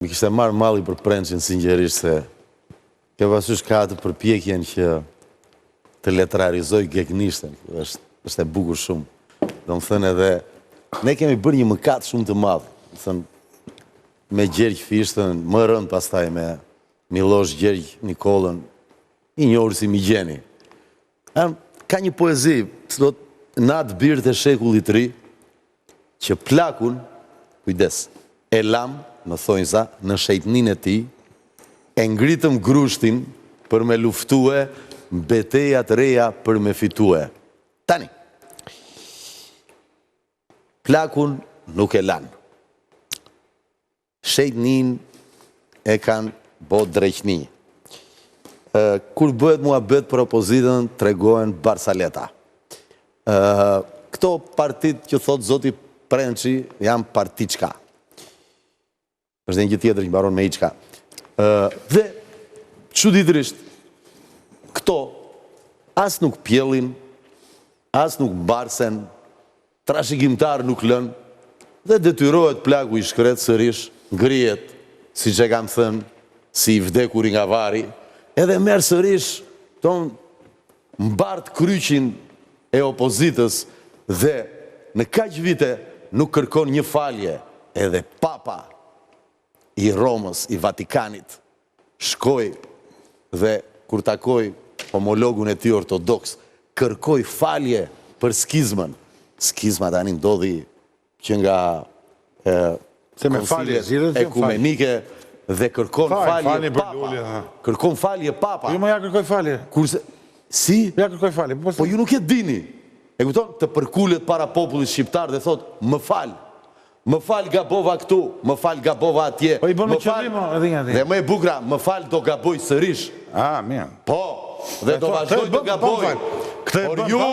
Mi kishte marrë malli për Prençin sinqerisht se ke pasysh ka atë përpjekjen që të letrarizoj Gegnishten. Është e bukur shumë. Do më thënë edhe, ne kemi bërë një mëkat shumë të madh. Me Gjergj Fishtën, më rënd pastaj me Milosh Gjergj Nikolën, i njohur si Migjeni. Ka një poezi, në atë birët e shekullit të ri, që plakun, kujdes, e lam, më thojnë sa, në shejtnin e ti, e ngritëm grushtin për me luftue, betejat reja për me fitue. Tani, plakun nuk e lan. Shejtnin e kanë bot dreqni. Kur bëhet mua bëhet për opozitën, tregohen Barsaleta. Këto partit që thot Zoti Prençi janë partiçka. Është një tjetër që mbaron me içka. Dhe, çuditërisht, këto as nuk pjellin, as nuk barsen, trashëgimtar nuk lën, dhe detyrohet plaku i shkret sërish, ngrihet, si që kam thënë, si i vdekur nga vari, edhe merë sërish, mbart kryqin e opozitës dhe në kaq vite nuk kërkon një falje, edhe Papa i Romës, i Vatikanit, shkoj dhe kur takoj homologun e ti ortodoks, kërkoj falje për skizmën. Skizma tani ndodhi që nga konsilet ekumenike dhe kërkon falje Papa. Kërkon falje Papa. Jo, më ja kërkoj falje. Si? Ja kërkoj falje. Po ju nuk e dini. E kupton, të përkullet para popullit shqiptar dhe thot, më fal gabova këtu, më fal gabova atje. Po i bënë qëllim, edhe nga ti. Dhe më e bukra, më fal do gaboj sërish. Mirë. Po, dhe do vazhdoj do gaboj. Por ju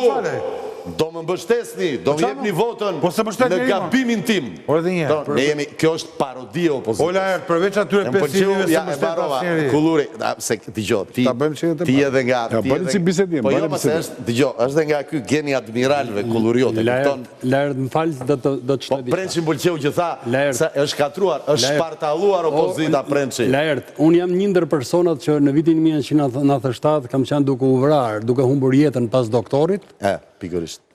do më mbështesni, do më jepni votën në gabimin tim. Kjo është parodie opozitës. Ola erë, përveç atyre 5 njërive se më shtetë asnjeri. Kulluri, se t'i ti edhe nga... Bëjmë si bisedim. Po jo, pase është dhe nga ky geni admiralve Kulluriot. Lërët më falë do të qëtë Po Prençi Mbulqeu që tha, është katruar, është shpartaluar opozita Prençi. Lërët, unë jam një ndër personat që në vitin 1997 kam qenë duke u vrarë, duke humbur jetën pas doktorit. Pikërisht.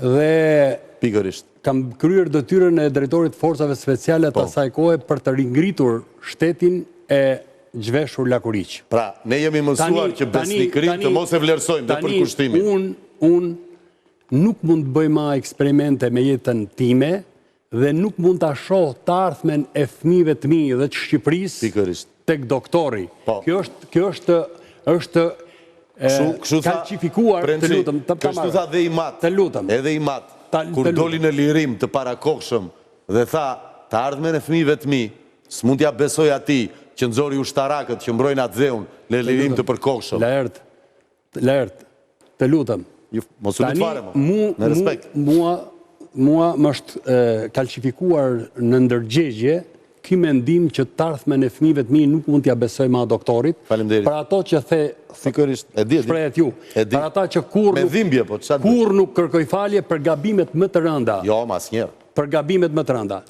Dhe kam kryer detyrën e drejtorit forcave speciale të asaj kohe për të ringritur shtetin e zhveshur Lakuriq. Pra, ne jemi mësuar që besnikërinë të mos e vlerësojmë dhe për kushtimin. Unë nuk mund të bëj ma eksperimente me jetën time dhe nuk mund të shoh të ardhmen e fëmijëve të mi dhe të Shqipërisë tek doktori. Kjo është kalqifikuar, të lutëm, kështu tha dhe i matë, edhe i matë, kur doli në lirim të parakohshëm dhe tha, të ardhmen e fëmijëve të mi, s'mund t'ja besoj ati që nxori ushtarakët që mbrojnë atë dheun në lirim të përkohshëm. Lert, të lutëm. Mos u lutfare mo, në respekt. Mua më është kalqifikuar në ndërgjegje ky mendim që të ardhmen e fëmijëve të mi nuk mund t'ja besoj ma doktorit, për ato që the shprehet ju, për ata që kur nuk kërkoj falje për gabimet më të rënda. Jo, mas njerë. Për gabimet më të rënda.